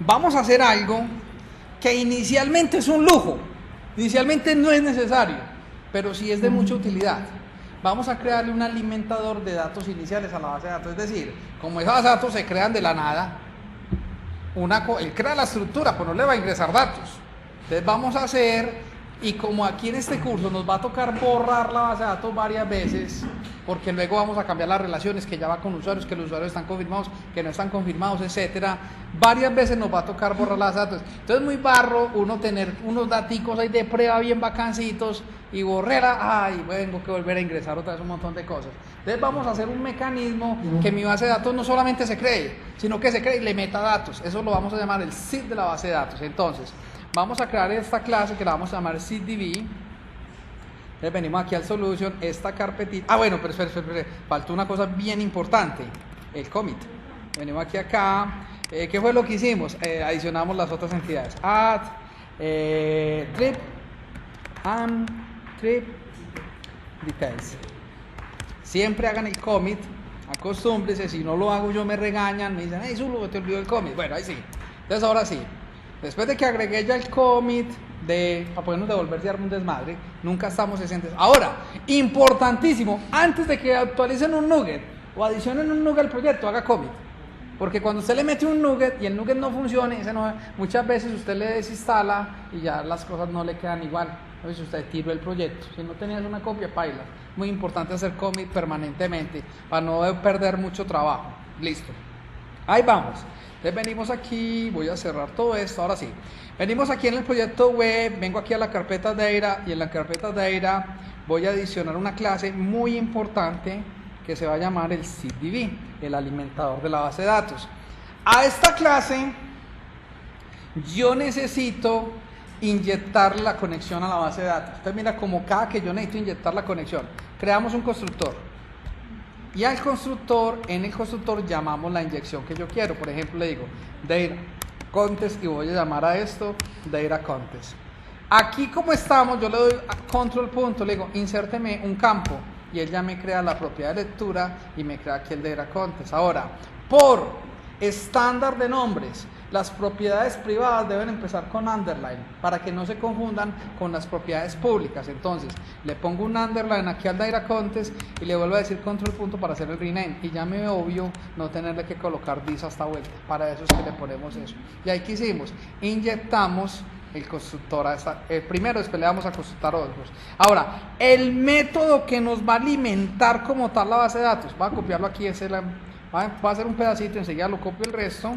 vamos a hacer algo que inicialmente es un lujo, inicialmente no es necesario, pero sí es de mucha utilidad. Vamos a crearle un alimentador de datos iniciales a la base de datos, es decir, como esas bases de datos se crean de la nada, él crea la estructura, pues no le va a ingresar datos. Entonces vamos a hacer, y como aquí en este curso nos va a tocar borrar la base de datos varias veces, porque luego vamos a cambiar las relaciones, que ya va con usuarios, que los usuarios están confirmados, que no están confirmados, etcétera. Varias veces nos va a tocar borrar las base de datos. Entonces es muy barro uno tener unos daticos ahí de prueba bien bacancitos y borrera, tengo que volver a ingresar otra vez un montón de cosas. Entonces vamos a hacer un mecanismo que mi base de datos no solamente se cree, sino que se cree y le meta datos. Eso lo vamos a llamar el seed de la base de datos. Entonces vamos a crear esta clase que la vamos a llamar seeddb. Entonces venimos aquí al solution, esta carpetita. Bueno, pero espera, faltó una cosa bien importante, el commit. Venimos aquí acá. ¿Qué fue lo que hicimos? Adicionamos las otras entidades. Add trip and trip details. Siempre hagan el commit, acostúmbrense, si no lo hago yo me regañan, me dicen, hey Zulu, te olvidó el commit. Bueno, ahí sí. Entonces ahora sí. Después de que agregué ya el commit para podernos devolver y darme un desmadre, nunca estamos presentes. Ahora, importantísimo, antes de que actualicen un nugget o adicionen un nugget al proyecto, haga commit. Porque cuando usted le mete un nugget y el nugget no funcione, muchas veces usted le desinstala y ya las cosas no le quedan igual. Entonces usted tiró el proyecto. Si no tenías una copia, paila. Muy importante hacer commit permanentemente para no perder mucho trabajo. Listo. Ahí vamos. Entonces venimos aquí, voy a cerrar todo esto, ahora sí. Venimos aquí en el proyecto web, vengo aquí a la carpeta Data y en la carpeta Data voy a adicionar una clase muy importante que se va a llamar el seeddb, el alimentador de la base de datos. A esta clase yo necesito inyectar la conexión a la base de datos. Entonces mira, como cada que yo necesito inyectar la conexión, creamos un constructor. Y al constructor, en el constructor llamamos la inyección que yo quiero. Por ejemplo, le digo data contest y voy a llamar a esto data contest. Aquí como estamos, yo le doy a control punto, le digo insérteme un campo y él ya me crea la propiedad de lectura y me crea aquí el data contest. Ahora, por estándar de nombres, las propiedades privadas deben empezar con underline para que no se confundan con las propiedades públicas. Entonces le pongo un underline aquí al data contest y le vuelvo a decir control punto para hacer el rename y ya me obvio no tenerle que colocar this hasta vuelta. Para eso es que le ponemos eso. Y ahí que hicimos, inyectamos el constructor primero, después le vamos a constructar otros. Ahora, el método que nos va a alimentar como tal la base de datos, voy a copiarlo aquí, va a hacer un pedacito, enseguida lo copio el resto.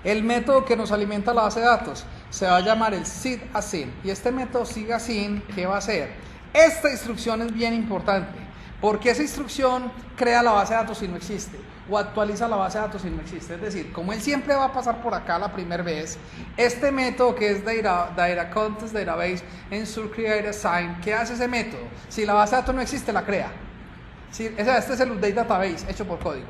El método que nos alimenta la base de datos se va a llamar el seedAssign. Y este método seedAssign, ¿qué va a hacer? Esta instrucción es bien importante, porque esa instrucción crea la base de datos si no existe, o actualiza la base de datos si no existe. Es decir, como él siempre va a pasar por acá la primera vez, este método que es data contest database ensure create assign, ¿qué hace ese método? Si la base de datos no existe, la crea. Este es el update database hecho por código.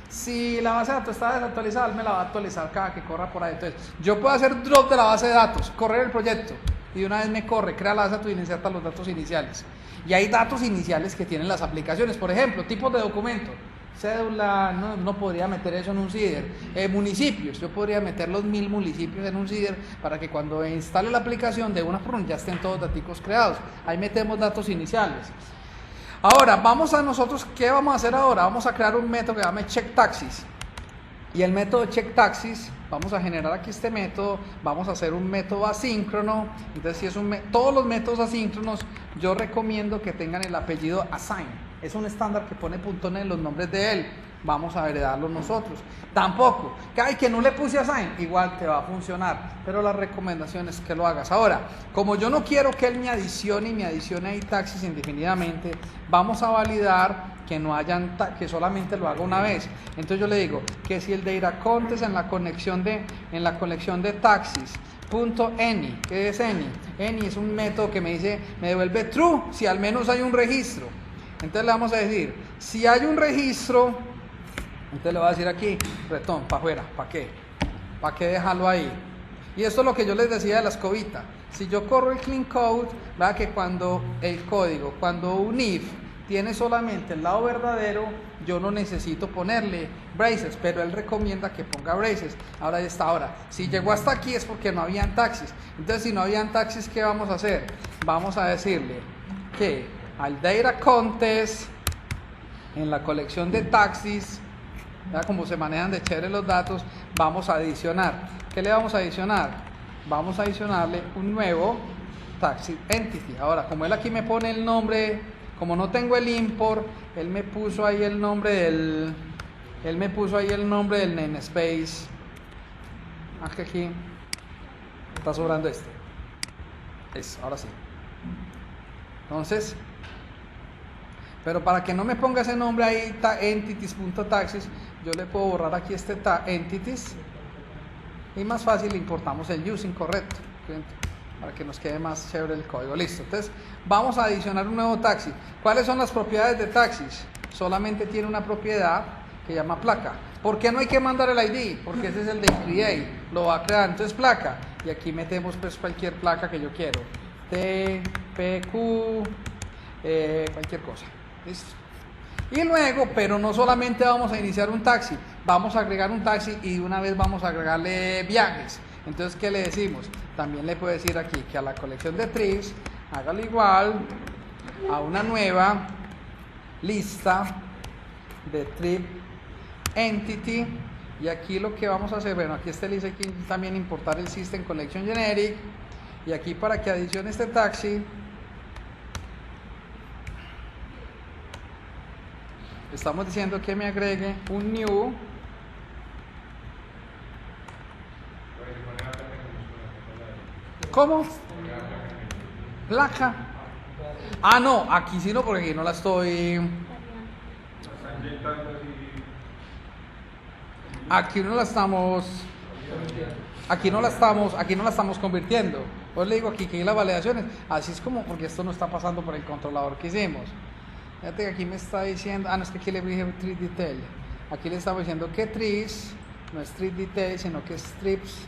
Si la base de datos está desactualizada, él me la va a actualizar cada que corra por ahí. Entonces, yo puedo hacer drop de la base de datos, correr el proyecto, y de una vez me corre, crea la base de datos y le inserta los datos iniciales. Y hay datos iniciales que tienen las aplicaciones, por ejemplo, tipos de documento, cédula, no podría meter eso en un CIDR. Municipios, yo podría meter los 1000 municipios en un CIDR para que cuando instale la aplicación de una forma ya estén todos datos creados. Ahí metemos datos iniciales. Ahora, ¿qué vamos a hacer ahora? Vamos a crear un método que se llama checkTaxis. Y el método checkTaxis, vamos a generar aquí este método, vamos a hacer un método asíncrono. Entonces, si todos los métodos asíncronos, yo recomiendo que tengan el apellido assign. Es un estándar que pone .NET en los nombres de él. Vamos a heredarlo nosotros. Tampoco, que no le puse assign, igual te va a funcionar, pero la recomendación es que lo hagas. Ahora, como yo no quiero que él me adicione ahí taxis indefinidamente, vamos a validar que solamente lo haga una vez. Entonces yo le digo que si el data contest en la conexión de taxis .any, ¿qué es any? Any es un método que me devuelve true si al menos hay un registro. Entonces le vamos a decir, si hay un registro, entonces le voy a decir aquí, return, para afuera, ¿para qué? ¿Para qué dejarlo ahí? Y esto es lo que yo les decía de la escobita. Si yo corro el clean code, vea que cuando un if tiene solamente el lado verdadero, yo no necesito ponerle braces, pero él recomienda que ponga braces. Ahora ya está. Ahora, si llegó hasta aquí es porque no habían taxis. Entonces, si no habían taxis, ¿qué vamos a hacer? Vamos a decirle que al data contest, en la colección de taxis, ¿verdad? Como se manejan de chévere los datos, vamos a adicionar. ¿Qué le vamos a adicionar? Vamos a adicionarle un nuevo taxi entity. Ahora, como él aquí me pone el nombre, como no tengo el import, él me puso ahí el nombre del namespace. Aquí está sobrando este. Ahora sí. Entonces, pero para que no me ponga ese nombre ahí, entities.taxis, yo le puedo borrar aquí este entities y más fácil importamos el using correcto, para que nos quede más chévere el código. Listo. Entonces vamos a adicionar un nuevo taxi. ¿Cuáles son las propiedades de taxis? Solamente tiene una propiedad que llama placa. ¿Por qué no hay que mandar el ID? Porque ese es el de create, lo va a crear. Entonces placa, y aquí metemos pues cualquier placa que yo quiero, T, P, Q, cualquier cosa. Listo. Y luego, pero no solamente vamos a iniciar un taxi, vamos a agregar un taxi y de una vez vamos a agregarle viajes. Entonces, ¿qué le decimos? También le puedo decir aquí que a la colección de trips, hágalo igual a una nueva lista de trip entity. Y aquí lo que vamos a hacer, bueno, aquí le dice aquí también importar el system collection generic. Y aquí para que adicione este taxi, estamos diciendo que me agregue un new ¿cómo? Placa. Ah, no, aquí sí no, porque aquí no la estoy. Aquí no la estamos. Aquí no la estamos convirtiendo. Pues le digo aquí que hay las validaciones. Así es como, porque esto no está pasando por el controlador que hicimos. Fíjate que aquí me está diciendo. Ah, no, es que aquí le dije trip detail. Aquí le estamos diciendo que trees no es trip detail, sino que es strips.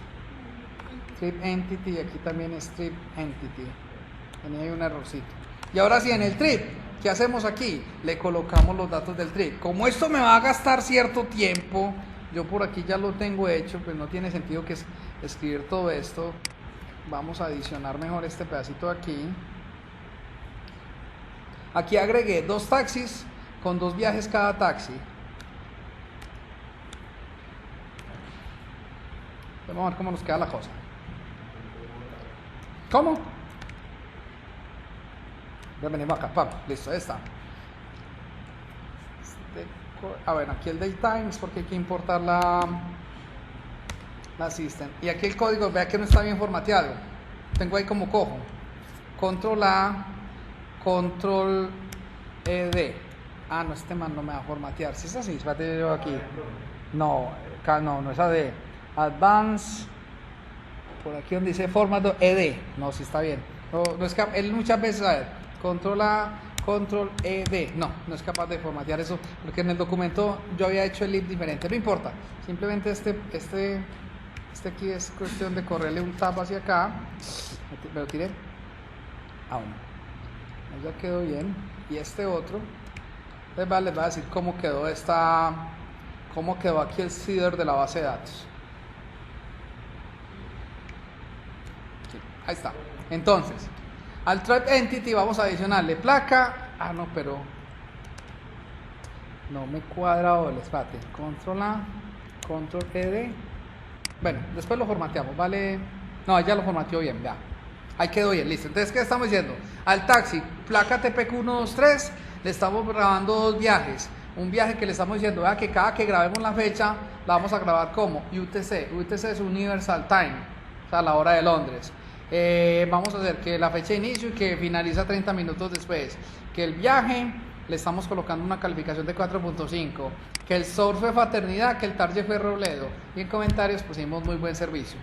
Strip entity, y aquí también es strip entity. Tenía ahí un errorcito. Y ahora sí, en el trip, ¿qué hacemos aquí? Le colocamos los datos del trip. Como esto me va a gastar cierto tiempo, yo por aquí ya lo tengo hecho, pues no tiene sentido que escribir todo esto. Vamos a adicionar mejor este pedacito de aquí. Aquí agregué 2 taxis con 2 viajes cada taxi. Vamos a ver cómo nos queda la cosa. ¿Cómo? Ya venimos acá, pam, listo, ahí está. Bueno, aquí el datetime es porque hay que importar la system. Y aquí el código, vea que no está bien formateado. Tengo ahí como cojo. Control A, Control ED. Ah, no, este man no me va a formatear. Si es así, espérate yo aquí. No es AD. Advance. Por aquí donde dice formato ED. No, sí está bien. No es capaz, él muchas veces, a ver, Control A, Control ED. No es capaz de formatear eso, porque en el documento yo había hecho el lib diferente. No importa. Simplemente este aquí es cuestión de correrle un tab hacia acá. Me lo tiré. Ah, bueno. Ya quedó bien. Y este otro. Les va a decir cómo quedó aquí el seeder de la base de datos. Ahí está. Entonces, al type entity vamos a adicionarle placa. Ah, no, pero no me cuadra ahora. Espérate. Control A, Control ED. Bueno, después lo formateamos, ¿vale? No, ya lo formateó bien, ya. Ahí quedó bien, listo. Entonces, ¿qué estamos diciendo? Al taxi, placa TPQ123, le estamos grabando 2 viajes. Un viaje que le estamos diciendo, vea que cada que grabemos la fecha, la vamos a grabar como UTC. UTC es Universal Time, o sea, la hora de Londres. Vamos a hacer que la fecha de inicio y que finaliza 30 minutos después. Que el viaje le estamos colocando una calificación de 4.5. Que el source fue Fraternidad, que el target fue Robledo. Y en comentarios pusimos muy buen servicio.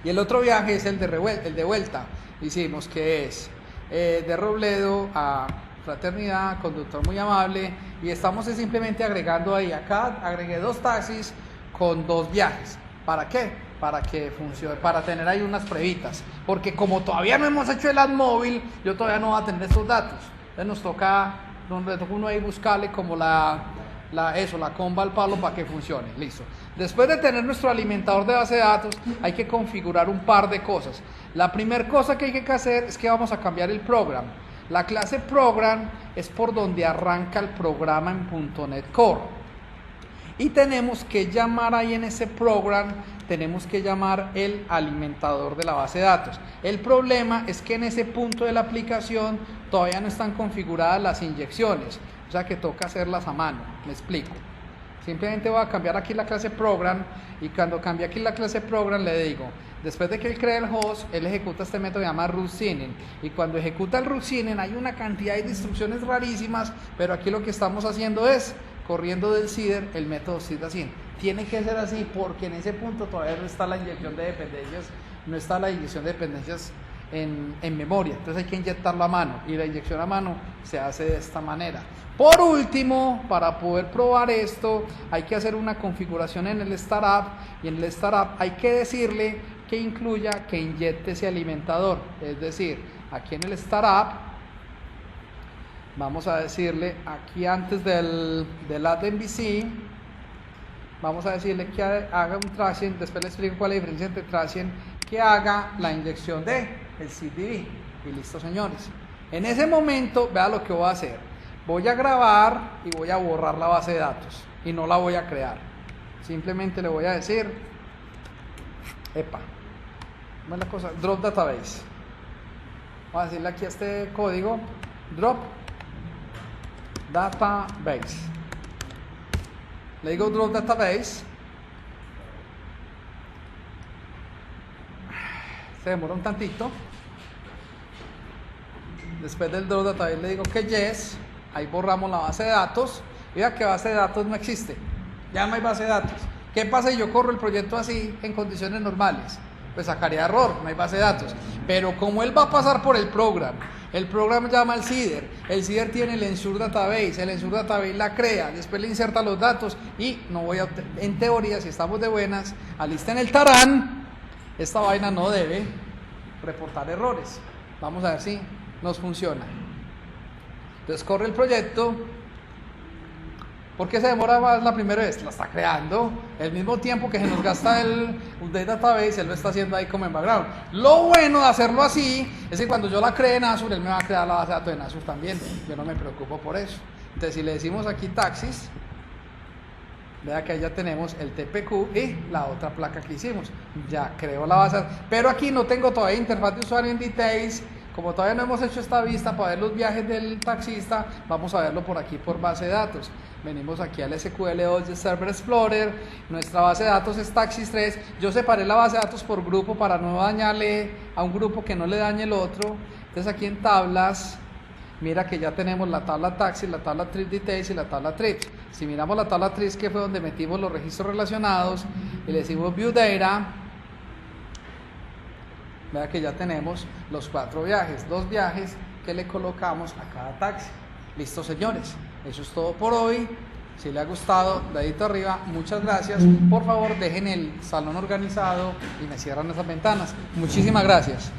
Y el otro viaje es el de vuelta. Hicimos que es de Robledo a Fraternidad, conductor muy amable. Y estamos simplemente agregando ahí. Acá agregué 2 taxis con 2 viajes. ¿Para qué? Para que funcione, para tener ahí unas pruebitas, porque como todavía no hemos hecho el add móvil, yo todavía no voy a tener estos datos, entonces nos toca donde toca uno ahí buscarle como la comba al palo para que funcione. Listo. Después de tener nuestro alimentador de base de datos, hay que configurar un par de cosas. La primera cosa que hay que hacer es que vamos a cambiar el program. La clase program es por donde arranca el programa en .NET Core. Y tenemos que llamar ahí en ese program, tenemos que llamar el alimentador de la base de datos. El problema es que en ese punto de la aplicación todavía no están configuradas las inyecciones. O sea que toca hacerlas a mano, me explico. Simplemente voy a cambiar aquí la clase program y cuando cambie aquí la clase program le digo, después de que él cree el host, él ejecuta este método llamado rootsigning y cuando ejecuta el rootsigning hay una cantidad de instrucciones rarísimas, pero aquí lo que estamos haciendo es corriendo del CIDR el método SysAssign. Tiene que ser así porque en ese punto todavía no está la inyección de dependencias, en memoria, entonces hay que inyectarlo a mano y la inyección a mano se hace de esta manera. Por último, para poder probar esto hay que hacer una configuración en el startup y en el startup hay que decirle que incluya, que inyecte ese alimentador, es decir, aquí en el startup vamos a decirle aquí antes del add MVC, vamos a decirle que haga un tracing, después le explico cuál es la diferencia entre tracing, que haga la inyección de el CDB y listo señores. En ese momento vea lo que voy a hacer, voy a grabar y voy a borrar la base de datos y no la voy a crear, simplemente le voy a decir ¿cómo es la cosa? Drop database, voy a decirle aquí a este código drop database, le digo drop database, se demora un tantito. Después del drop database le digo que yes, ahí borramos la base de datos y vea que base de datos no existe, ya no hay base de datos. ¿Qué pasa si yo corro el proyecto así en condiciones normales? Pues sacaría error, no hay base de datos, pero como él va a pasar por el programa llama al CIDR, el CIDR tiene el Ensure Database, el Ensure Database la crea, después le inserta los datos y no voy a, en teoría si estamos de buenas, alisten el tarán, esta vaina no debe reportar errores. Vamos a ver si nos funciona. Entonces corre el proyecto. ¿Por qué se demora más la primera vez? La está creando. El mismo tiempo que se nos gasta el update database, él lo está haciendo ahí como en background. Lo bueno de hacerlo así es que cuando yo la cree en Azure, él me va a crear la base de datos en Azure también. Yo no me preocupo por eso. Entonces si le decimos aquí taxis, vea que ahí ya tenemos el TPQ y la otra placa que hicimos. Ya creo la base, pero aquí no tengo todavía interfaz de usuario en details. Como todavía no hemos hecho esta vista para ver los viajes del taxista, vamos a verlo por aquí por base de datos. Venimos aquí al SQL2 de Server Explorer, nuestra base de datos es Taxis 3, yo separé la base de datos por grupo para no dañarle a un grupo que no le dañe el otro. Entonces aquí en tablas, mira que ya tenemos la tabla Taxis, la tabla Trip Details y la tabla Trips. Si miramos la tabla Trips, que fue donde metimos los registros relacionados, y le decimos View Data, vea que ya tenemos los 4 viajes, 2 viajes que le colocamos a cada taxi. Listo señores, eso es todo por hoy. Si le ha gustado, dedito arriba, muchas gracias. Por favor dejen el salón organizado y me cierran esas ventanas. Muchísimas gracias.